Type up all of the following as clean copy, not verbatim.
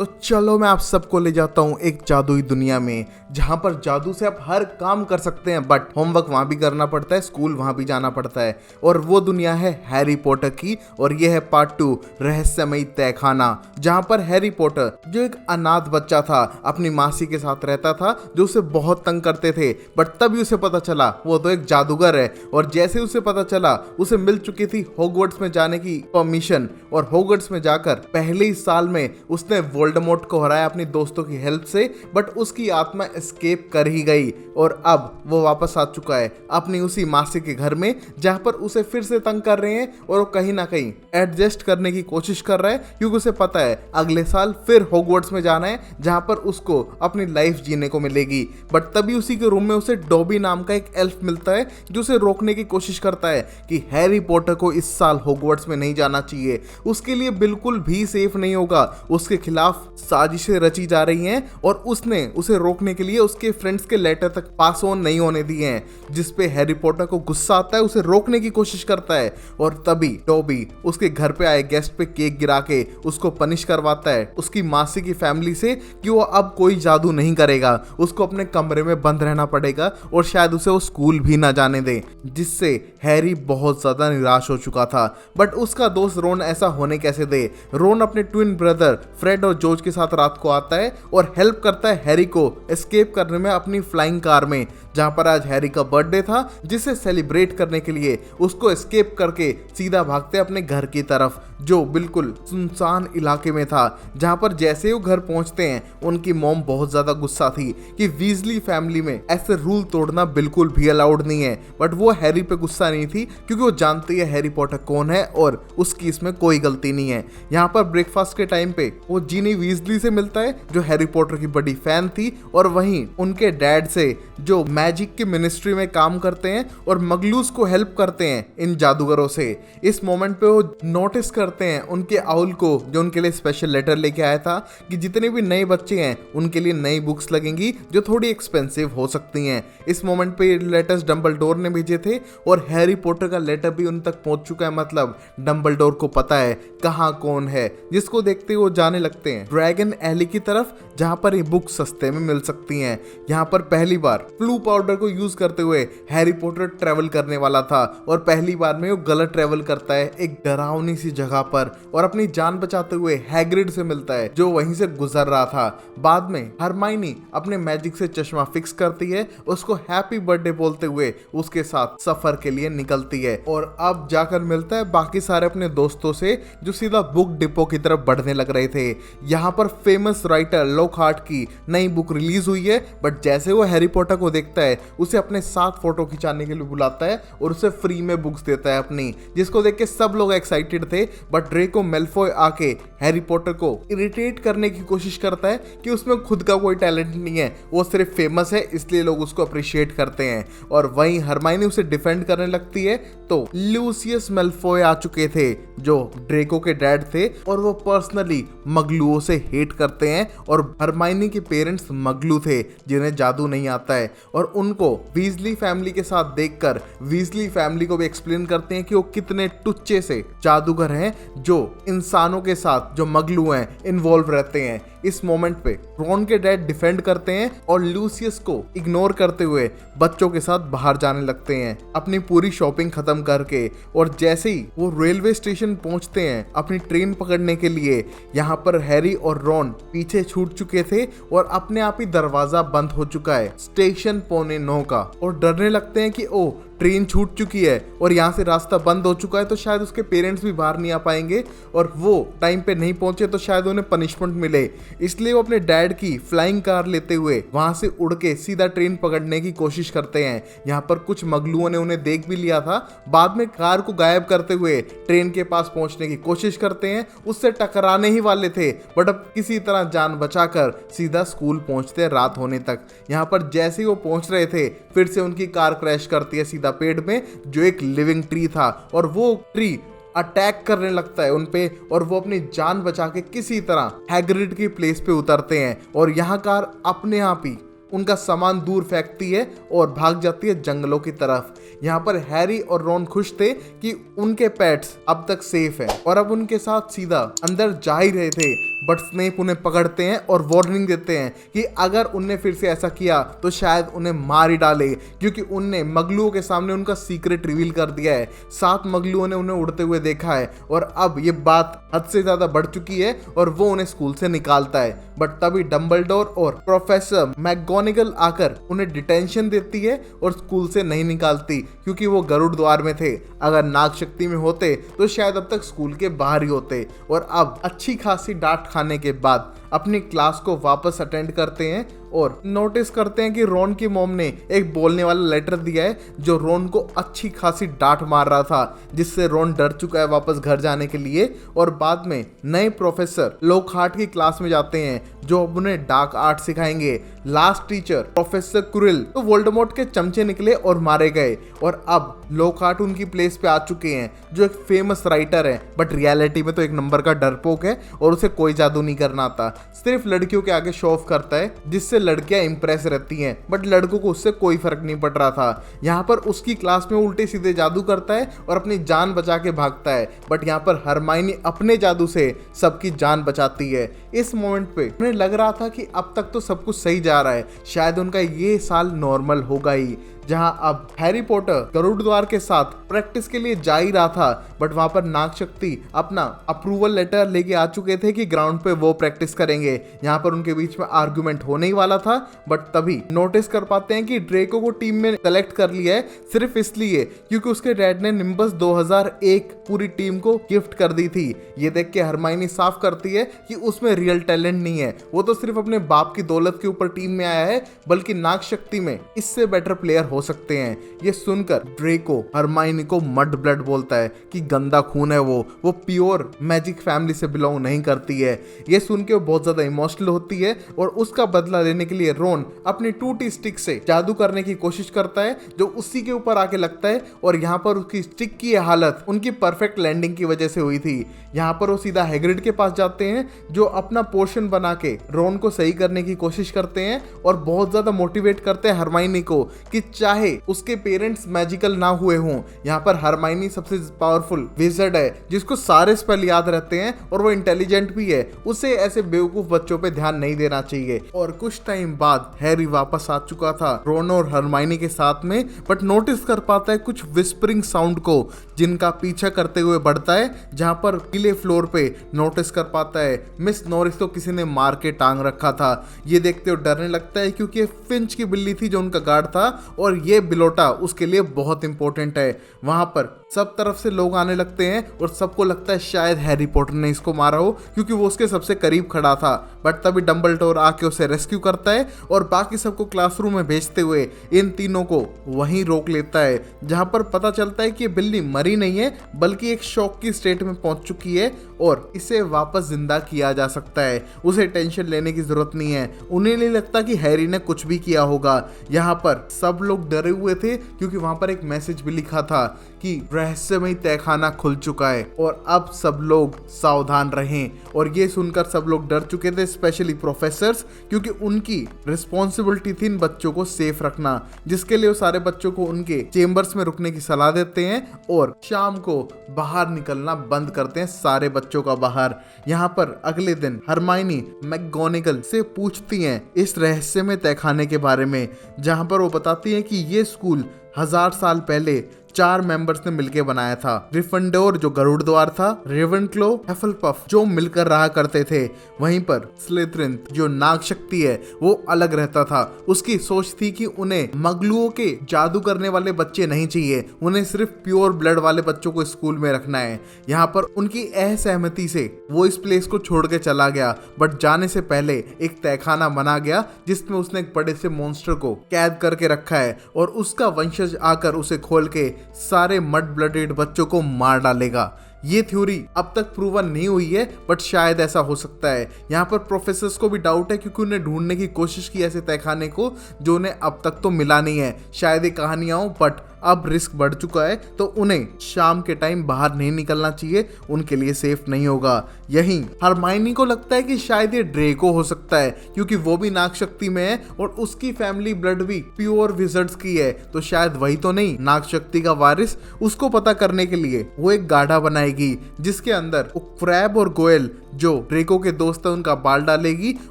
तो चलो मैं आप सबको ले जाता हूँ एक जादुई दुनिया में, जहाँ पर जादू से आप हर काम कर सकते हैं, बट होमवर्क वहाँ भी करना पड़ता है, स्कूल वहाँ भी जाना पड़ता है। और वो दुनिया है हैरी पॉटर की, और ये है पार्ट 2 रहस्यमयी तहखाना, जहाँ पर हैरी पॉटर जो एक अनाथ बच्चा था अपनी मासी के साथ रहता था, जो उसे बहुत तंग करते थे, बट तभी उसे पता चला वो तो एक जादूगर है। और जैसे उसे पता चला उसे मिल चुकी थी हॉगवर्ट्स में जाने की परमिशन, और हॉगवर्ट्स में जाकर पहले ही साल में उसने वोल्डेमॉर्ट को हराया अपनी दोस्तों की हेल्प से, बट उसकी आत्मा एस्केप कर ही गई और अब वो वापस आ चुका है अपनी उसी मासी के घर में, जहां पर उसे फिर से तंग कर रहे हैं और वो कहीं ना कहीं एडजस्ट करने की कोशिश कर रहा है, क्योंकि उसे पता है अगले साल फिर हॉगवर्ट्स में जाना है, जहां पर उसको अपनी लाइफ जीने को मिलेगी। बट तभी उसी के रूम में उसे डॉबी नाम का एक एल्फ मिलता है, जो उसे रोकने की कोशिश करता है कि हैरी पॉटर को इस साल हॉगवर्ट्स में नहीं जाना चाहिए, उसके लिए बिल्कुल भी सेफ नहीं होगा, उसके खिलाफ साजिशें रची जा रही हैं और उसने उसे रोकने के लिए उसके फ्रेंड्स के लेटर तक पास ऑन नहीं होने दिए हैं, जिसपे हैरी पॉटर को गुस्सा आता है, उसे रोकने की कोशिश करता है। और तभी टॉबी उसके घर पे आए गेस्ट पे केक गिरा के उसको पनिश करवाता है उसकी मासी की फैमिली से कि वो अब कोई जादू नहीं करेगा, उसको अपने कमरे में बंद रहना पड़ेगा और शायद उसे वो स्कूल भी ना जाने दे, जिससे हैरी बहुत ज्यादा निराश हो चुका था। बट उसका दोस्त रोन ऐसा होने कैसे दे। रोन अपने ट्विन ब्रदर फ्रेड और जॉर्ज के साथ रात को आता है और हेल्प करता है हैरी को एस्केप करने में अपनी फ्लाइंग कार में, जहां पर आज हैरी का बर्थडे था, जिसे सेलिब्रेट करने के लिए उसको एस्केप करके सीधा भागते अपने घर की तरफ, जो बिल्कुल सुनसान इलाके में था। जहां पर जैसे ही वो घर पहुंचते हैं उनकी मॉम बहुत ज्यादा गुस्सा थी कि वीजली फैमिली में ऐसे रूल तोड़ना बिल्कुल भी अलाउड नहीं है, बट वो हैरी पे गुस्सा नहीं थी, क्योंकि वो जानती है हैरी पॉटर कौन है और उसकी इसमें कोई गलती नहीं है। यहाँ पर ब्रेकफास्ट के टाइम पे वो जीनी वीजली से मिलता है, जो हैरी पॉटर की बड़ी फैन थी, और वहीं उनके डैड से, जो मैजिक की मिनिस्ट्री में काम करते हैं और मगलूस को हेल्प करते हैं इन जादूगरों से। इस मोमेंट पे वो नोटिस करते हैं उनके आउल को, जो उनके लिए स्पेशल लेटर लेके आया था कि जितने भी नए बच्चे हैं उनके लिए नई बुक्स लगेंगी, जो थोड़ी एक्सपेंसिव हो सकती हैं। इस मोमेंट पे लेटर्स डंबलडोर ने भेजे थे और हैरी पॉटर का लेटर भी उन तक पहुंच चुका है, मतलब डंबलडोर को पता है कहाँ कौन है, जिसको देखते वो जाने लगते हैं ड्रैगन एली की तरफ, जहां पर ये बुक सस्ते में मिल सकती हैं। यहाँ पर पहली बार फ्लू पाउडर को यूज करते हुए हैरी पॉटर ट्रेवल करने वाला था, और पहली बार में वो गलत ट्रेवल करता है एक डरावनी सी जगह पर, और अपनी जान बचाते हुए हैग्रिड से मिलता है, जो वहीं से गुजर रहा था। बाद में हरमाइनी अपने मैजिक से चश्मा फिक्स करती है, उसको हैप्पी बर्थडे बोलते हुए उसके साथ सफर के लिए निकलती है, और अब जाकर मिलता है बाकी सारे अपने दोस्तों से, जो सीधा बुक डिपो की तरफ बढ़ने लग रहे थे। यहाँ पर फेमस राइटर लॉकहार्ट की नई बुक रिलीज हुई है, बट जैसे वो हैरी पॉटर को देखता है उसे अपने साथ फोटो खिंचाने के लिए बुलाता है और उसे फ्री में बुक्स देता है अपनी, जिसको देख के सब लोग एक्साइटेड थे। बट ड्रेको मेल्फॉय आके हैरी पॉटर को इरिटेट करने की कोशिश करता है कि उसमें खुद का कोई टैलेंट नहीं है, वो सिर्फ फेमस है इसलिए लोग उसको अप्रिशिएट करते हैं। और वहीं हरमाइनी उसे डिफेंड करने लगती है, तो लूसियस मेल्फॉय आ चुके थे, जो ड्रेको के डैड थे, और वो पर्सनली मगलुओं से हेट करते हैं, और हरमाइनी के पेरेंट्स मगलू थे जिन्हें जादू नहीं आता है, और उनको वीजली फैमिली के साथ देखकर वीजली फैमिली को भी एक्सप्लेन करते हैं कि वो कितने टुच्चे से जादूगर हैं, जो इंसानों के साथ, जो मगलू हैं, इन्वॉल्व रहते हैं। इस मोमेंट पे रॉन के डैड डिफेंड करते हैं और लूसियस को इग्नोर करते हुए बच्चों के साथ बाहर जाने लगते हैं अपनी पूरी शॉपिंग खत्म करके। और जैसे ही वो रेलवे स्टेशन पहुंचते हैं अपनी ट्रेन पकड़ने के लिए, यहाँ पर हैरी और रॉन पीछे छूट चुके थे और अपने आप ही दरवाजा बंद हो चुका है स्टेशन 8:45 का, और डरने लगते हैं कि ओ ट्रेन छूट चुकी है और यहाँ से रास्ता बंद हो चुका है, तो शायद उसके पेरेंट्स भी बाहर नहीं आ पाएंगे, और वो टाइम पे नहीं पहुंचे तो शायद उन्हें पनिशमेंट मिले। इसलिए वो अपने डैड की फ्लाइंग कार लेते हुए वहां से उड़ के सीधा ट्रेन पकड़ने की कोशिश करते हैं। यहाँ पर कुछ मगलुओं ने उन्हें देख भी लिया था, बाद में कार को गायब करते हुए ट्रेन के पास पहुंचने की कोशिश करते हैं, उससे टकराने ही वाले थे, बट अब किसी तरह जान बचाकर सीधा स्कूल पहुंचते हैं रात होने तक। यहाँ पर जैसे ही वो पहुंच रहे थे फिर से उनकी कार क्रैश करती है सीधा पेड़ में, जो एक लिविंग ट्री था, और वो ट्री अटैक करने लगता है उनपे, और वो अपनी जान बचा के किसी तरह हैग्रिड की प्लेस पे उतरते हैं, और यहाँ कार अपने आप ही उनका सामान दूर फेंकती है और भाग जाती है जंगलों की तरफ। यहाँ पर हैरी और रॉन खुश थे कि उनके पेट्स अब तक सेफ है, और अब उनके साथ सीधा अंदर जा ही रहे थे, बट स्नेप उन्हें पकड़ते हैं और वार्निंग देते हैं कि अगर उनने फिर से ऐसा किया तो शायद उन्हें मार ही डाले, क्योंकि उनने मगलुओं के सामने उनका सीक्रेट रिवील कर दिया है। 7 मगलुओं ने उन्हें उड़ते हुए देखा है और अब ये बात हद से ज्यादा बढ़ चुकी है और वो उन्हें स्कूल से निकालता है। बट तभी डंबलडोर और प्रोफेसर मैकगोनागल आकर उन्हें डिटेंशन देती है और स्कूल से नहीं निकालती, क्योंकि वो गरुड़ द्वार में थे। अगर नाग शक्ति में होते तो शायद अब तक स्कूल के बाहर ही होते। और अब अच्छी खासी डांट खाने के बाद अपनी क्लास को वापस अटेंड करते हैं और नोटिस करते हैं कि रोन की मॉम ने एक बोलने वाला लेटर दिया है जो रोन को अच्छी खासी डांट मार रहा था, जिससे रोन डर चुका है वापस घर जाने के लिए। और बाद में नए प्रोफेसर लोकहार्ट की क्लास में जाते हैं जो अब उन्हें डार्क आर्ट सिखाएंगे। लास्ट टीचर प्रोफेसर कुरिल तो वोल्डेमॉर्ट के चमचे निकले और मारे गए। और अब लोकहार्ट उनकी प्लेस पे आ चुके हैं जो एक फेमस राइटर है, बट रियलिटी में तो एक नंबर का डरपोक है और उसे कोई जादू नहीं करना आता, सिर्फ लड़कियों के आगे शो ऑफ करता है जिससे लड़कियां इंप्रेस रहती हैं। बट लड़कों को उससे कोई फर्क नहीं पड़ रहा था। यहाँ पर उसकी क्लास में उल्टे सीधे जादू करता है और अपनी जान बचा के भागता है। बट यहाँ पर हरमाइनी अपने जादू से सबकी जान बचाती है। इस मोमेंट पे उन्हें लग रहा था कि अब तक तो सब कुछ सही जा रहा है, शायद उनका ये साल नॉर्मल होगा ही। जहां अब हैरी पॉटर गरुड़ द्वार के साथ प्रैक्टिस के लिए जा ही रहा था, बट वहां पर नाग शक्ति अपना अप्रूवल लेटर लेके आ चुके थे कि ग्राउंड पे वो प्रैक्टिस करेंगे। यहाँ पर उनके बीच में आर्गुमेंट होने ही वाला था, बट तभी नोटिस कर पाते हैं कि ड्रेको को टीम में सेलेक्ट कर लिया है सिर्फ इसलिए क्योंकि उसके डैड ने निम्बस 2001 पूरी टीम को गिफ्ट कर दी थी। ये देख के हरमाइनी साफ करती है कि उसमें रियल टैलेंट नहीं है, वो तो सिर्फ अपने बाप की दौलत के ऊपर टीम में आया है, बल्कि नाग शक्ति में इससे बेटर प्लेयर हो सकते हैं। ये सुनकर ड्रेको हरमाइनी को मड ब्लड बोलता है कि गंदा खून है वो प्योर मैजिक फैमिली से बिलोंग नहीं करती है। ये सुन के वो बहुत ज्यादा इमोशनल होती है और उसका बदला लेने के लिए रोन अपनी टूटी स्टिक से जादू करने की कोशिश करता है जो उसी के ऊपर आके लगता है। और यहाँ पर उसकी स्टिक की हालत उनकी परफेक्ट लैंडिंग की वजह से हुई थी। यहाँ पर वो सीधा हैग्रिड के पास जाते हैं जो अपना पोर्शन बना के रोन को सही करने की कोशिश करते हैं और बहुत ज्यादा मोटिवेट करते हैं हरमाइनी को कि चाहे उसके पेरेंट्स मैजिकल ना हुए हों, यहाँ पर हरमाइनी सबसे पावरफुल विज़र्ड है जिसको सारे स्पेल याद रहते हैं और वो इंटेलिजेंट भी है। उसे ऐसे बेवकूफ बच्चों पे ध्यान नहीं देना चाहिए। और कुछ टाइम बाद हैरी वापस आ चुका था रोन और हरमाइनी के साथ में, बट नोटिस कर पाता है कुछ विस्परिंग साउंड को जिनका पीछा करते हुए बढ़ता है। जहां पर पीले फ्लोर पे नोटिस कर पाता है मिस नॉरिस को किसी ने मार के टांग रखा था। ये देखते हुए डरने लगता है क्योंकि फिंच की बिल्ली थी जो उनका गार्ड था और ये बिलोटा उसके लिए बहुत इंपॉर्टेंट है। वहां पर सब तरफ से लोग आने लगते हैं और सबको लगता है शायद हैरी पॉटर ने इसको मारा हो क्योंकि वो उसके सबसे करीब खड़ा था। बट तभी डंबलडोर आके उसे रेस्क्यू करता है और बाकी सबको क्लासरूम में भेजते हुए इन तीनों को वहीं रोक लेता है, जहां पर पता चलता है कि बिल्ली मरी नहीं है बल्कि एक शॉक की स्टेट में पहुंच चुकी है और इसे वापस जिंदा किया जा सकता है। उसे टेंशन लेने की जरूरत नहीं है। उन्हें नहीं लगता कि हैरी ने कुछ भी किया होगा। यहाँ पर सब लोग डरे हुए थे क्योंकि वहां पर एक मैसेज भी लिखा था कि रहस्यमय तहखाना खुल चुका है और अब सब लोग सावधान रहें। और ये सुनकर सब लोग डर चुके थे, स्पेशली प्रोफेसर्स, क्योंकि उनकी रिस्पॉन्सिबिलिटी थी इन बच्चों को सेफ रखना, जिसके लिए वो सारे बच्चों को उनके चेम्बर्स में रुकने की सलाह देते हैं और शाम को बाहर निकलना बंद करते हैं सारे बच्चों का बाहर। यहाँ पर अगले दिन हरमाइनी मैकगोनागल से पूछती हैं इस रहस्यमय तहखाने के बारे में, जहाँ पर वो बताती हैं कि ये स्कूल 1000 साल पहले 4 मेंबर्स ने मिलकर बनाया था। ग्रिफिंडोर जो गरुड़ द्वार था, रेवेनक्लो, हफलपफ जो मिलकर रहा करते थे, वहीं पर स्लिथरिन जो नाग शक्ति है वो अलग रहता था। उसकी सोच थी कि उन्हें मगलुओं के जादू करने वाले बच्चे नहीं चाहिए, उन्हें सिर्फ प्योर ब्लड वाले बच्चों को स्कूल में रखना है। यहाँ पर उनकी असहमति से वो इस प्लेस को छोड़ के चला गया, बट जाने से पहले एक तहखाना बना गया जिसमें उसने एक बड़े से मॉन्स्टर को कैद करके रखा है और उसका वंशज आकर उसे खोल के सारे मड ब्लडेड बच्चों को मार डालेगा। ये थ्योरी अब तक प्रूवन नहीं हुई है, बट शायद ऐसा हो सकता है। यहाँ पर प्रोफेसर्स को भी डाउट है क्योंकि उन्हें ढूंढने की कोशिश की ऐसे तहखाने को जो उन्हें अब तक तो मिला नहीं है। शायद ये कहानियां हो, बट अब रिस्क बढ़ चुका है तो उन्हें शाम के टाइम बाहर नहीं निकलना चाहिए, उनके लिए सेफ नहीं होगा। यहीं हरमाइनी को लगता है कि शायद ये ड्रेको हो सकता है क्योंकि वो भी नाग शक्ति में है और उसकी फैमिली ब्लड भी प्योर विजर्ड्स की है, तो शायद वही तो नहीं नाग शक्ति का वारिस। उसको पता करने के लिए वो एक गाढ़ा बनाएगी जिसके अंदर क्रैब और गोयल जो ड्रेको के दोस्त है उनका बाल डालेगी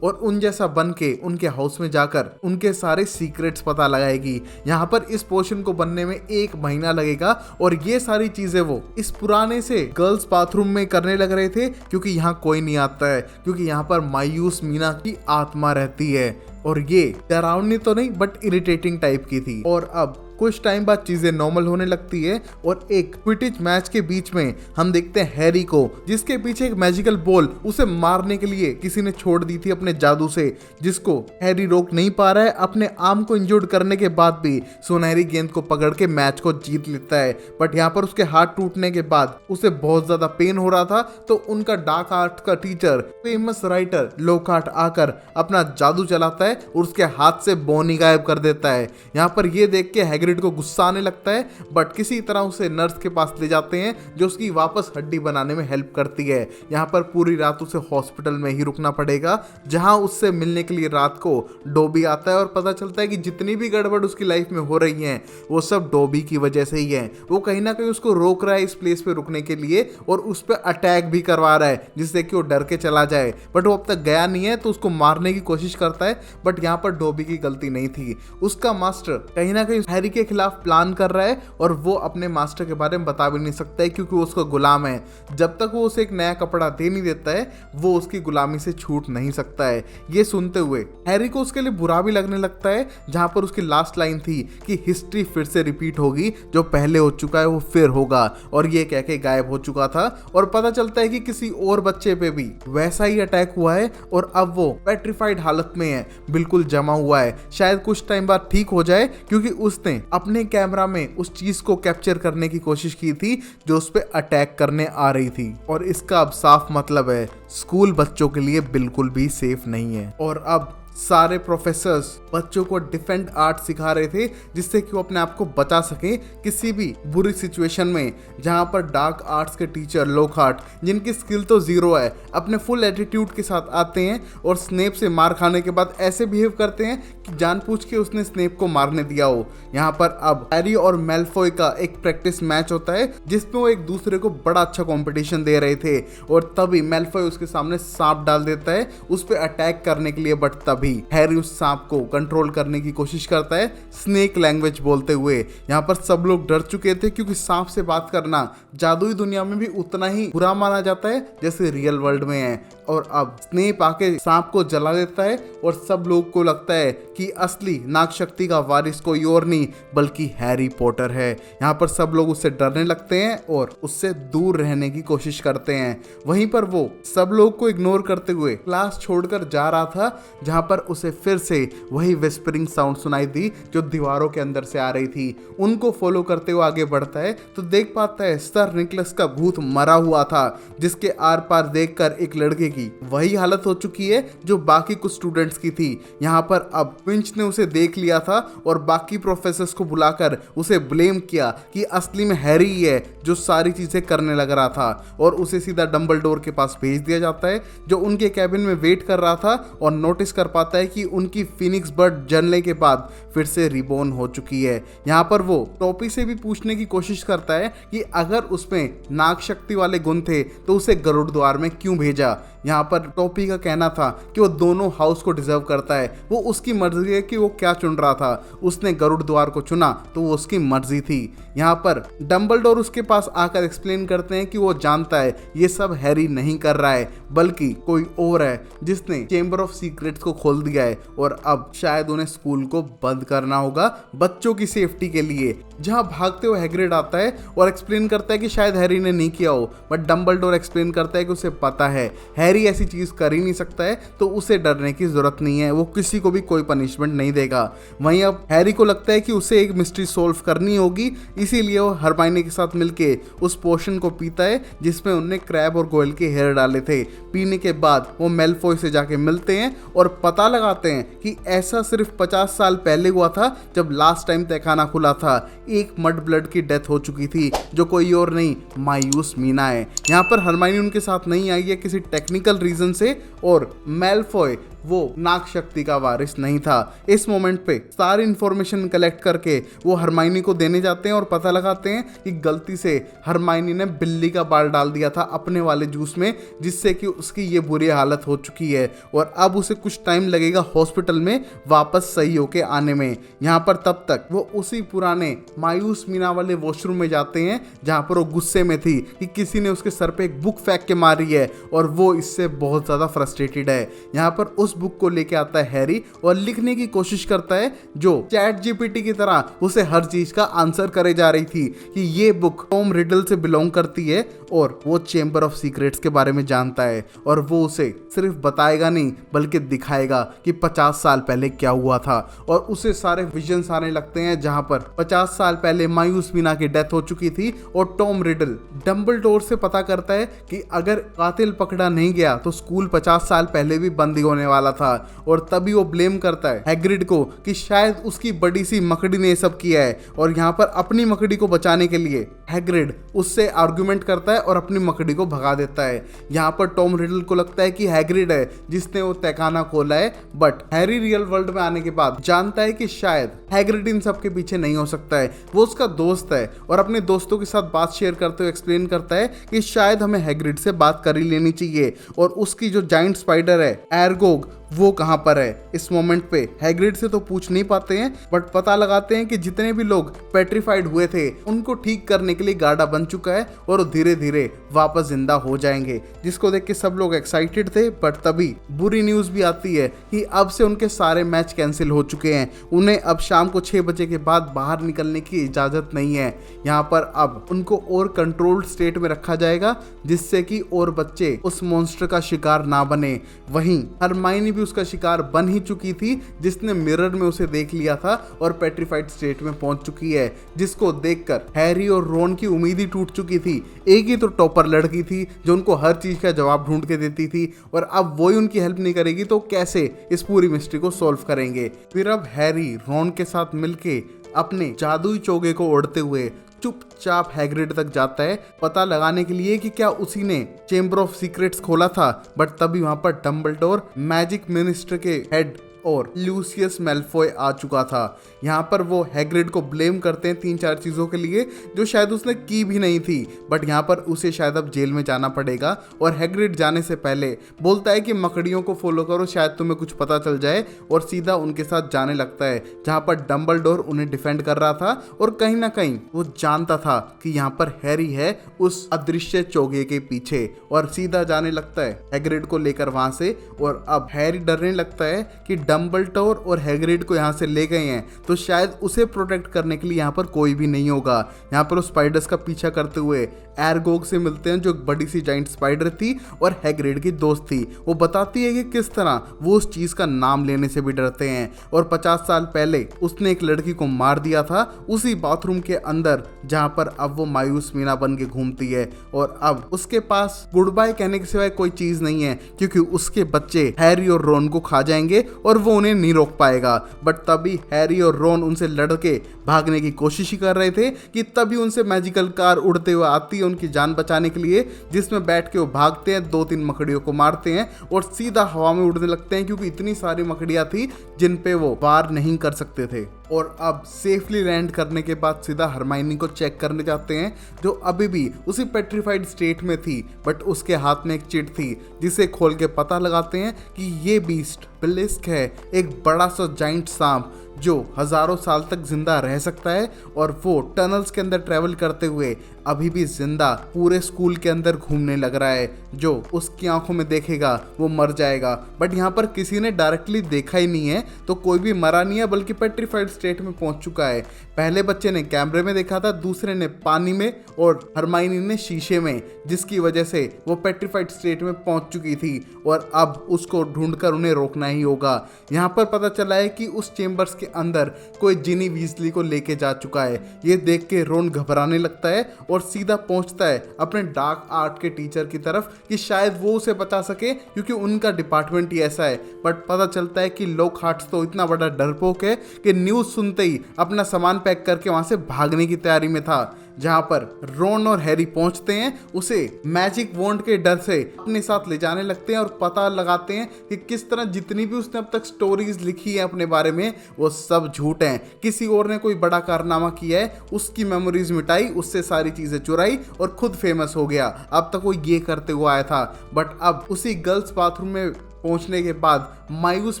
और उन जैसा बन के उनके हाउस में जाकर उनके सारे सीक्रेट्स पता लगाएगी। यहाँ पर इस पोशन को बनने में 1 महीना लगेगा और ये सारी चीजें वो इस पुराने से गर्ल्स बाथरूम में करने लग रहे थे क्योंकि यहाँ कोई नहीं आता है, क्योंकि यहाँ पर मायूस मीना की आत्मा रहती है और ये डरावनी तो नहीं बट इरिटेटिंग टाइप की थी। और अब कुछ टाइम बाद चीजें नॉर्मल होने लगती है और एक क्विडिच मैच के बीच में हम देखते हैं हैरी को जिसके पीछे एक मैजिकल बॉल उसे मारने के लिए किसी ने छोड़ दी थी अपने जादू से, जिसको हैरी रोक नहीं पा रहा है। अपने आर्म को इंजर्ड करने के बाद भी सुनहरी गेंद को पकड़ के मैच को जीत लेता है, बट यहाँ पर उसके हाथ टूटने के बाद उसे बहुत ज्यादा पेन हो रहा था तो उनका डार्क आर्ट का टीचर फेमस राइटर लोकहार्ट आकर अपना जादू चलाता है और उसके हाथ से बोनी गायब कर देता है। यहाँ पर ये देख के हैग्रिड को गुस्सा आने लगता है बट किसी तरह उसे नर्स के पास ले जाते हैं जो उसकी वापस हड्डी बनाने में हेल्प करती है। यहाँ पर पूरी रात उसे हॉस्पिटल में ही रुकना पड़ेगा जहाँ उससे मिलने के लिए रात को डोबी आता है और पता चलता है कि जितनी भी गड़बड़ उसकी लाइफ में हो रही है वो सब डोबी की वजह से ही है। वो कहीं ना कहीं उसको रोक रहा है इस प्लेस पे रुकने के लिए और उस पर अटैक भी करवा रहा है जिससे कि वो डर के चला जाए, बट वो अब तक गया नहीं है तो उसको मारने की कोशिश करता है। बट यहाँ पर डोबी की गलती नहीं थी, उसका मास्टर कहीं ना कहीं हैरी के खिलाफ प्लान कर रहा है और वो अपने मास्टर के बारे में बता भी नहीं सकता है क्योंकि वो उसका गुलाम है। जब तक वो उसे एक नया कपड़ा दे नहीं देता है वो उसकी गुलामी से छूट नहीं सकता है। ये सुनते हुए हैरी को उसके लिए बुरा भी लगने लगता है, जहां पर उसकी लास्ट लाइन थी कि हिस्ट्री फिर से रिपीट होगी, जो पहले हो चुका है वो फिर होगा, और ये कह के गायब हो चुका था। और पता चलता है कि किसी और बच्चे पे भी वैसा ही अटैक हुआ है और अब वो पेट्रिफाइड हालत में है, बिल्कुल जमा हुआ है। शायद कुछ टाइम बाद ठीक हो जाए क्योंकि उसने अपने कैमरा में उस चीज को कैप्चर करने की कोशिश की थी जो उस पर अटैक करने आ रही थी। और इसका अब साफ मतलब है स्कूल बच्चों के लिए बिल्कुल भी सेफ नहीं है। और अब सारे प्रोफेसर्स बच्चों को डिफेंड आर्ट सिखा रहे थे जिससे कि वो अपने आप को बचा सके किसी भी बुरी सिचुएशन में। जहां पर डार्क आर्ट्स के टीचर लोकहार्ट, जिनकी स्किल तो जीरो है, अपने फुल एटीट्यूड के साथ आते हैं और स्नेप से मार खाने के बाद ऐसे बिहेव करते हैं कि जानबूझ के उसने स्नेप को मारने दिया हो। यहाँ पर अब हैरी और मैलफॉय का एक प्रैक्टिस मैच होता है जिसमें वो एक दूसरे को बड़ा अच्छा कॉम्पिटिशन दे रहे थे और तभी मैलफॉय उसके सामने सांप डाल देता है उस पर अटैक करने के लिए, बट तभी हैरी उस सांप को कंट्रोल करने की कोशिश करता है स्नेक लैंग्वेज बोलते हुए। यहाँ पर सब लोग डर चुके थे क्योंकि सांप से बात करना जादुई दुनिया में भी उतना ही बुरा माना जाता है जैसे रियल वर्ल्ड में है। और अब स्नेप आके सांप को जला देता है और सब लोग को लगता है कि असली नाग शक्ति का वारिस कोई और नहीं बल्कि हैरी पॉटर है। यहाँ पर सब लोग उससे डरने लगते हैं और उससे दूर रहने की कोशिश करते हैं। वहीं पर वो सब लोग को इग्नोर करते हुए क्लास छोड़कर जा रहा था जहाँ पर उसे फिर से वही विस्परिंग साउंड सुनाई दी जो दीवारों के अंदर से आ रही थी। उनको फॉलो करते हुए आगे बढ़ता है तो देख पाता है सर निकलस का भूत मरा हुआ था जिसके आर पार देखकर एक लड़के की वही हालत हो चुकी है जो बाकी कुछ स्टूडेंट्स की थी। यहाँ पर अब फिंच ने उसे देख लिया था और बाकी प्रोफेसर्स को बुलाकर उसे ब्लेम किया कि असली में हैरी ही है जो सारी चीजें करने लग रहा था, और उसे सीधा डंबलडोर के पास भेज दिया जाता है जो उनके कैबिन में वेट कर रहा था और नोटिस कर पाता है कि उनकी फिनिक्स बर्ड जलने के बाद फिर से रिबॉर्न हो चुकी है। यहाँ पर वो टॉपी से भी पूछने की कोशिश करता है कि अगर उसमें नाग शक्ति वाले गुण थे तो उसे गरुड़ द्वार में क्यों भेजा। यहाँ पर टॉपी का कहना था कि वो दोनों हाउस को डिजर्व करता है, वो उसकी मर्जी है कि वो क्या चुन रहा था। उसने गरुड़ द्वार को चुना तो वो उसकी मर्जी थी। यहाँ पर डंबलडोर उसके पास आकर एक्सप्लेन करते हैं कि वो जानता है ये सब हैरी नहीं कर रहा है बल्कि कोई और है जिसने चेंबर ऑफ सीक्रेट्स को खोल दिया है और अब शायद उन्हें स्कूल को बंद करना होगा बच्चों की सेफ्टी के लिए। जहाँ भागते हुए हैग्रिड आता है और एक्सप्लेन करता है कि शायद हैरी ने नहीं किया हो, बट डंबलडोर एक्सप्लेन करता है कि उसे पता है हैरी हैरी ऐसी चीज कर ही नहीं सकता है तो उसे डरने की जरूरत नहीं है, वो किसी को भी कोई पनिशमेंट नहीं देगा। वहीं अब हैरी को लगता है कि उसे एक मिस्ट्री सोल्व करनी होगी, इसीलिए वो हरमाइनी के साथ मिलके उस पोशन को पीता है जिसमें उन्होंने क्रैब और गोयल के हेयर डाले थे। पीने के बाद वो मेलफॉय से जाके मिलते हैं और पता लगाते हैं कि ऐसा सिर्फ 50 साल पहले हुआ था जब लास्ट टाइम तहखाना खुला था। एक मड ब्लड की डेथ हो चुकी थी जो कोई और नहीं मायूस मीना है। यहाँ पर हरमाइनी उनके साथ नहीं आई है किसी टेक्निकल रीजन से, और मेलफॉय वो नाग शक्ति का वारिस नहीं था। इस मोमेंट पे सारी इंफॉर्मेशन कलेक्ट करके वो हरमाइनी को देने जाते हैं और पता लगाते हैं कि गलती से हरमाइनी ने बिल्ली का बाल डाल दिया था अपने वाले जूस में, जिससे कि उसकी ये बुरी हालत हो चुकी है और अब उसे कुछ टाइम लगेगा हॉस्पिटल में वापस सही होके आने में। यहाँ पर तब तक वो उसी पुराने मायूस मीना वाले वॉशरूम में जाते हैं जहाँ पर वो गुस्से में थी कि किसी ने उसके सर पे एक बुक फेंक के मारी है और वो इससे बहुत ज़्यादा फ्रस्ट्रेटेड है। यहाँ पर उस बुक को लेके आता है हैरी और लिखने की कोशिश करता है जो चैट जीपीटी की तरह उसे हर चीज का आंसर करे जा रही थी कि ये बुक टॉम रिडल से बिलोंग करती है और वो चेंबर ऑफ सीक्रेट्स के बारे में जानता है और वो उसे सिर्फ बताएगा नहीं बल्कि दिखाएगा कि 50 साल पहले क्या हुआ था। और उसे सारे विजन्स आने लगते हैं जहां पर 50 साल पहले मायूस मीना की डेथ हो चुकी थी और टॉम रिडल डंबलडोर से पता करता है कि अगर कातिल पकड़ा नहीं गया तो स्कूल 50 साल पहले भी बंद होने वाला था। और तभी वो ब्लेम करता है हैग्रिड को कि शायद उसकी बड़ी सी मकड़ी ने सब किया है और यहाँ पर अपनी मकड़ी को बचाने के लिए हैग्रिड उससे आर्गुमेंट करता है और अपनी मकड़ी को भगा देता है। यहाँ पर टॉम रिडल को लगता है कि हैग्रिड है जिसने वो तहखाना खोला है, बट हैरी रियल वर्ल्ड में आने के बाद जानता है कि शायद हैग्रिड इन सब के पीछे नहीं हो सकता है, वो उसका दोस्त है और अपने दोस्तों के साथ बात शेयर करते हुए एक्सप्लेन करता है कि शायद हमें हैग्रिड से बात कर ही लेनी चाहिए और उसकी जो जाइंट स्पाइडर है एर्गोग वो कहां पर है। इस मोमेंट पे हैग्रिड से तो पूछ नहीं पाते हैं बट पता लगाते हैं कि जितने भी लोग पेट्रीफाइड हुए थे उनको ठीक करने के लिए गार्डा बन चुका है और धीरे धीरे वापस जिंदा हो जाएंगे, जिसको देख के सब लोग एक्साइटेड थे। बट तभी बुरी न्यूज भी आती है कि अब से उनके सारे मैच कैंसिल हो चुके हैं, उन्हें अब शाम को 6 बजे के बाद बाहर निकलने की इजाजत नहीं है। यहाँ पर अब उनको और कंट्रोल्ड स्टेट में रखा जाएगा जिससे कि और बच्चे उस मॉन्स्टर का शिकार ना बने। वहीं हरमाइनी भी उसका शिकार बन ही चुकी थी जिसने मिरर में उसे देख लिया था और पेट्रीफाइड स्टेट में पहुंच चुकी है, जिसको देखकर हैरी और रोन की उम्मीद ही टूट चुकी थी। एक ही तो टॉपर लड़की थी जो उनको हर चीज का जवाब ढूंढ के देती थी और अब वही उनकी हेल्प नहीं करेगी तो कैसे इस पूरी मिस्ट्री को सॉल्व करेंगे। फिर अब हैरी रोन के साथ मिलके अपने जादुई चोगे को ओढ़ते हुए चुपचाप हैग्रिड तक जाता है पता लगाने के लिए कि क्या उसी ने चेंबर ऑफ सीक्रेट्स खोला था। बट तभी वहां पर डंबलडोर मैजिक मिनिस्टर के हेड और लूसियस मेलफॉय आ चुका था। यहाँ पर वो हैग्रिड को ब्लेम करते हैं 3-4 चीज़ों के लिए जो शायद उसने की भी नहीं थी, बट यहाँ पर उसे शायद अब जेल में जाना पड़ेगा। और हैग्रिड जाने से पहले बोलता है कि मकड़ियों को फॉलो करो शायद तुम्हें कुछ पता चल जाए, और सीधा उनके साथ जाने लगता है जहाँ पर डंबलडोर उन्हें डिफेंड कर रहा था और कहीं ना कहीं वो जानता था कि यहाँ पर हैरी है उस अदृश्य चोगे के पीछे, और सीधा जाने लगता है हैग्रिड को लेकर वहां से। और अब हैरी डरने लगता है कि डंबलडोर और हैग्रिड को यहाँ से ले गए हैं तो शायद उसे प्रोटेक्ट करने के लिए यहाँ पर कोई भी नहीं होगा। यहाँ पर वो स्पाइडर्स का पीछा करते हुए एर्गोग से मिलते हैं जो एक बड़ी सी जाइंट स्पाइडर थी और हैग्रिड की दोस्त थी। वो बताती है कि किस तरह वो उस चीज का नाम लेने से भी डरते हैं और 50 साल पहले उसने एक लड़की को मार दिया था उसी बाथरूम के अंदर जहाँ पर अब वो मायूस मीना बन के घूमती है। और अब उसके पास गुड बाय कहने के सिवाय कोई चीज नहीं है क्योंकि उसके बच्चे हैरी और रोन को खा जाएंगे और वो उन्हें नहीं रोक पाएगा। बट तभी हैरी और रोन उनसे लड़के भागने की कोशिश ही कर रहे थे कि तभी उनसे मैजिकल कार उड़ते हुए आती है उनकी जान बचाने के लिए, जिसमें बैठ के वो भागते हैं, 2-3 मकड़ियों को मारते हैं और सीधा हवा में उड़ने लगते हैं क्योंकि इतनी सारी मकड़ियां थी जिन पे वो वार नहीं कर सकते थे। और अब सेफली लैंड करने के बाद सीधा हरमाइनी को चेक करने जाते हैं जो अभी भी उसी पेट्रीफाइड स्टेट में थी, बट उसके हाथ में एक चिट थी जिसे खोल के पता लगाते हैं कि ये बीस्ट ब्लिस्क है, एक बड़ा सा जाइंट सांप जो हजारों साल तक जिंदा रह सकता है और वो टनल्स के अंदर ट्रेवल करते हुए अभी भी जिंदा पूरे स्कूल के अंदर घूमने लग रहा है। जो उसकी आंखों में देखेगा वो मर जाएगा, बट यहाँ पर किसी ने डायरेक्टली देखा ही नहीं है, तो कोई भी मरा नहीं है बल्कि पेट्रीफाइड स्टेट में पहुंच चुका है। पहले बच्चे ने कैमरे में देखा था, दूसरे ने पानी में और हरमाइनी ने शीशे में, जिसकी वजह से वो पेट्रीफाइड स्टेट में पहुंच चुकी थी और अब उसको ढूंढकर उन्हें रोकना ही होगा। यहाँ पर पता चला है कि उस चेम्बर्स के अंदर कोई जिनी वीजली को लेके जा चुका है। ये देख के रोन घबराने लगता है और सीधा पहुंचता है अपने डार्क आर्ट के टीचर की तरफ कि शायद वो उसे बचा सके, क्योंकि उनका डिपार्टमेंट ही ऐसा है। बट पता चलता है कि लॉकहार्ट तो इतना बड़ा डरपोक है कि न्यूज़ सुनते ही अपना सामान पैक करके वहां से भागने की तैयारी में था। जहां पर रोन और हैरी पहुंचते हैं, उसे मैजिक वॉन्ड के डर से अपने साथ ले जाने लगते हैं और पता लगाते हैं कि किस तरह जितनी भी उसने अब तक स्टोरीज लिखी है अपने बारे में वो सब झूठ हैं। किसी और ने कोई बड़ा कारनामा किया है, उसकी मेमोरीज मिटाई, उससे सारी चीजें चुराई और खुद फेमस हो गया। अब तक वो ये करते हुआ आया था, बट अब उसी गर्ल्स बाथरूम में पहुंचने के बाद मायूस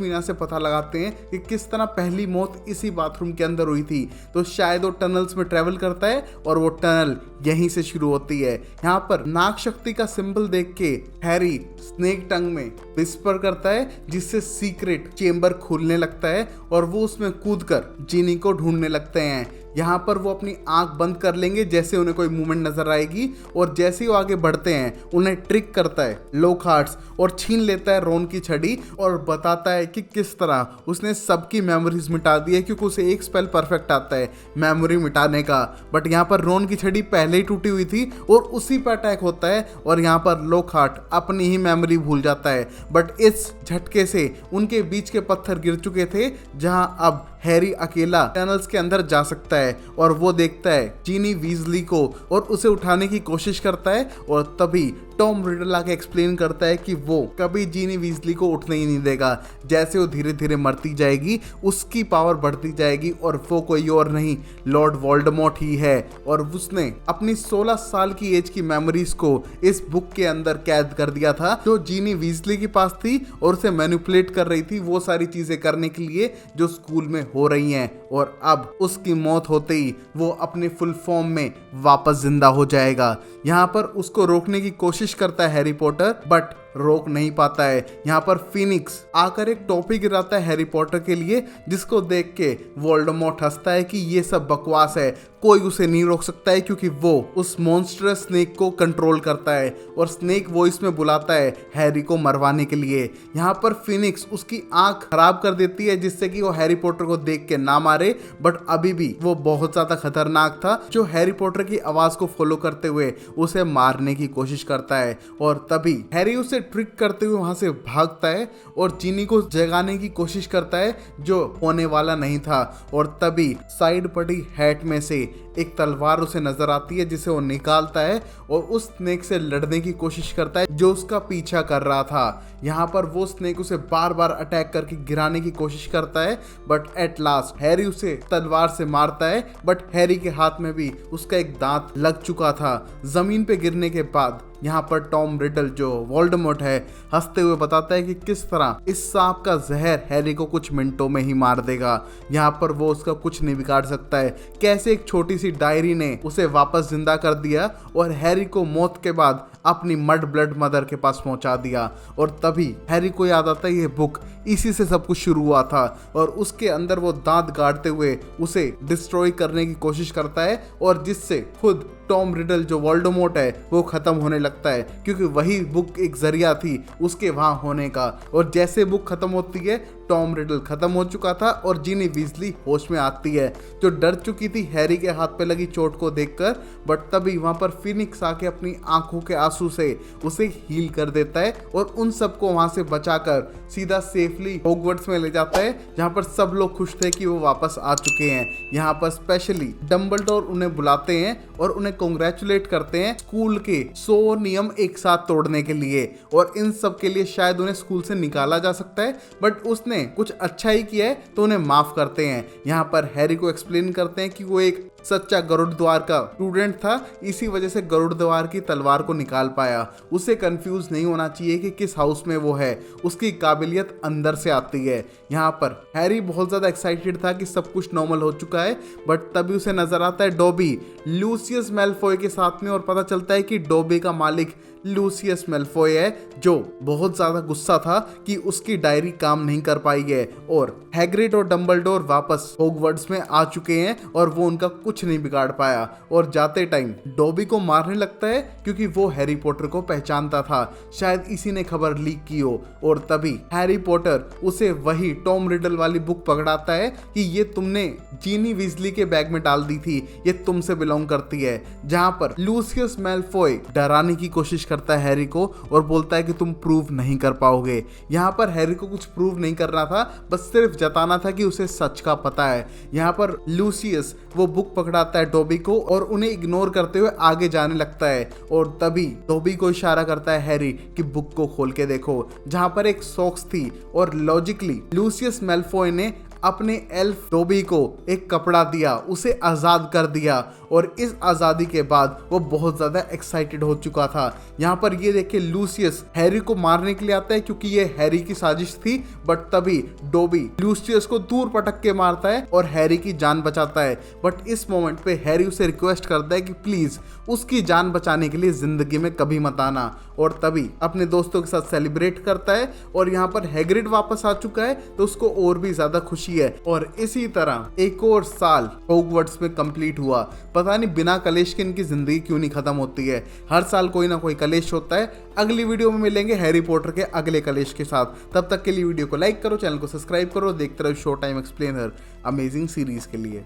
मीना से पता लगाते हैं कि किस तरह पहली मौत इसी बाथरूम के अंदर हुई थी। तो शायद वो टनल्स में ट्रेवल करता है और वो टनल यहीं से शुरू होती है। यहाँ पर नाग शक्ति का सिंबल देख के हैरी स्नेक टंग में विस्पर करता है, जिससे सीक्रेट चेम्बर खुलने लगता है और वो उसमें कूदकर जीनी को ढूंढने लगते हैं। यहाँ पर वो अपनी आंख बंद कर लेंगे जैसे उन्हें कोई मूवमेंट नजर आएगी, और जैसे ही वो आगे बढ़ते हैं उन्हें ट्रिक करता है लॉकहार्ट और छीन लेता है रोन की छड़ी और बताता है कि किस तरह उसने सबकी मेमोरीज मिटा दी है, क्योंकि उसे एक स्पेल परफेक्ट आता है मेमोरी मिटाने का। बट यहाँ पर रोन की छड़ी पहले ही टूटी हुई थी और उसी पर अटैक होता है और यहाँ पर लॉकहार्ट अपनी ही मेमोरी भूल जाता है। बट इस झटके से उनके बीच के पत्थर गिर चुके थे, जहाँ अब हैरी अकेला टनल्स के अंदर जा सकता है और वो देखता है जीनी वीजली को और उसे उठाने की कोशिश करता है। और तभी टॉम रिडल आके एक्सप्लेन करता है कि वो कभी जीनी वीजली को उठने ही नहीं देगा। जैसे वो धीरे धीरे मरती जाएगी उसकी पावर बढ़ती जाएगी और वो कोई और नहीं लॉर्ड वोल्डेमॉर्ट ही है। और उसने अपनी 16 साल की एज की मेमोरीज को इस बुक के अंदर कैद कर दिया था, जो जीनी वीजली के पास थी और उसे मैनिपुलेट कर रही थी वो सारी चीजें करने के लिए जो स्कूल में हो रही हैं। और अब उसकी मौत होते ही वो अपने फुल फॉर्म में वापस जिंदा हो जाएगा। यहाँ पर उसको रोकने की कोशिश करता है हैरी पॉटर, बट रोक नहीं पाता है। यहाँ पर फिनिक्स आकर एक टॉपी गिराता है हैरी पॉटर के लिए, जिसको देख के वोल्डेमॉर्ट हंसता है कि ये सब बकवास है, कोई उसे नहीं रोक सकता है, क्योंकि वो उस मॉन्स्टरस स्नेक को कंट्रोल करता है और स्नेक वॉइस में बुलाता है हैरी को मरवाने के लिए। यहाँ पर फिनिक्स उसकी आंख खराब कर देती है जिससे कि वो हैरी पॉटर को देख के ना मारे, बट अभी भी वो बहुत ज्यादा खतरनाक था, जो हैरी पॉटर की आवाज को फॉलो करते हुए उसे मारने की कोशिश करता है। और तभी हैरी उसे ट्रिक करते हुए वहां से भागता है और जीनी को जगाने की कोशिश करता है, जो होने वाला नहीं था। और तभी साइड पड़ी हैट में से एक तलवार उसे नजर आती है, जिसे वो निकालता है और उस स्नेक से लड़ने की कोशिश करता है जो उसका पीछा कर रहा था। यहाँ पर वो स्नेक उसे बार बार अटैक करके गिराने की कोशिश करता है, बट एट लास्ट हैरी उसे तलवार से मारता है। बट हैरी के हाथ में भी उसका एक दांत लग चुका था। जमीन पे गिरने के बाद यहाँ पर टॉम रिडल जो वोल्डेमॉर्ट है हंसते हुए बताता है कि किस तरह इस सांप का जहर हैरी को कुछ मिनटों में ही मार देगा। यहाँ पर वो उसका कुछ नहीं बिगाड़ सकता है। कैसे एक छोटी सी डायरी ने उसे वापस जिंदा कर दिया और हैरी को मौत के बाद अपनी मड ब्लड मदर के पास पहुंचा दिया। और तभी हैरी को याद आता है ये बुक इसी से सब कुछ शुरू हुआ था, और उसके अंदर वो दांत गाड़ते हुए उसे डिस्ट्रॉय करने की कोशिश करता है, और जिससे खुद टॉम रिडल जो वोल्डेमॉर्ट है वो खत्म होने लगता है, क्योंकि वही बुक एक जरिया थी उसके वहां होने का। और जैसे बुक खत्म होती है टॉम रिडल खत्म हो चुका था और जीनी वीजली होश में आती है, जो डर चुकी थी हैरी के हाथ पे लगी चोट को देखकर। बट तभी वहां पर फिनिक्स आके अपनी आंखों के आंसू से उसे हील कर देता है और उन सबको वहां से बचाकर सीधा सेफली हॉगवर्ट्स में ले जाता है, जहां पर सब लोग खुश थे कि वो वापस आ चुके हैं। यहाँ पर स्पेशली डंबलडोर उन्हें बुलाते हैं और उन्हें कांग्रेचुलेट करते हैं स्कूल के 100 नियम एक साथ तोड़ने के लिए, और इन सब के लिए शायद उन्हें स्कूल से निकाला जा सकता है, बट उसने कुछ अच्छा ही किया है तो उन्हें माफ करते हैं। यहाँ पर हैरी को एक्सप्लेन करते हैं कि वो एक सच्चा गरुड़ द्वार का स्टूडेंट था, इसी वजह से गरुड़ द्वार की तलवार को निकाल पाया। उसे कंफ्यूज नहीं होना चाहिए कि किस हाउस में वो है, उसकी काबिलियत अंदर से आती है। यहाँ पर हैरी बहुत ज्यादा एक्साइटेड था कि सब कुछ नॉर्मल हो चुका है, बट तभी उसे नजर आता है डॉबी लूसियस मैल्फॉय के साथ में, और पता चलता है कि डॉबी का मालिक लूसियस मैल्फॉय है, जो बहुत ज्यादा गुस्सा था कि उसकी डायरी काम नहीं कर पाई है। और हैग्रिड और डंबलडोर वापस हॉगवर्ट्स में आ चुके हैं और वो उनका कुछ नहीं बिगाड़ पाया। और जाते टाइम डॉबी को मारने लगता है क्योंकि वो हैरी पॉटर को पहचानता था, शायद इसी ने खबर लीक की हो। और तभी हैरी पॉटर उसे वही टॉम रिडल वाली बुक पकड़ाता है कि ये तुमने जीनी वीजली के बैग में डाल दी थी, ये तुमसे बिलोंग करती है। जहां पर लूसियस मैल्फॉय डराने की कोशिश करता है हैरी को और बोलता है कि तुम प्रूव नहीं कर पाओगे। यहाँ पर हैरी को कुछ प्रूव नहीं करना था, बस सिर्फ जताना था कि उसे सच का पता है। यहाँ पर लूसियस वो बुक पकड़ाता है डॉबी को और उन्हें इग्नोर करते हुए आगे जाने लगता है। और तभी डॉबी को इशारा करता है हैरी कि बुक को खोल के देखो, जहां पर एक सॉक्स थी। और लॉजिकली लूसियस मैल्फॉय ने अपने एल्फ डॉबी को एक कपड़ा दिया, उसे आजाद कर दिया। और इस आजादी के बाद वो बहुत ज्यादा एक्साइटेड हो चुका था। यहाँ पर ये देखे लूसियस हैरी को मारने के लिए आता है क्योंकि ये हैरी की साजिश थी, बट तभी डॉबी लूसियस को दूर पटक के मारता है और हैरी की जान बचाता है। बट इस मोमेंट पे हैरी उसे रिक्वेस्ट करता है कि प्लीज उसकी जान बचाने के लिए जिंदगी में कभी मत आना। और तभी अपने दोस्तों के साथ सेलिब्रेट करता है। और यहाँ पर हैग्रिड वापस आ चुका है तो उसको और भी ज्यादा खुशी है। और इसी तरह एक और साल हॉगवर्ट्स में कंप्लीट हुआ। पता नहीं बिना कलेश के इनकी जिंदगी क्यों नहीं खत्म होती है, हर साल कोई ना कोई कलेश होता है। अगली वीडियो में मिलेंगे हैरी पॉटर के अगले कलेश के साथ। तब तक के लिए वीडियो को लाइक करो, चैनल को सब्सक्राइब करो, देखते रहो show time explainer amazing series के लिए।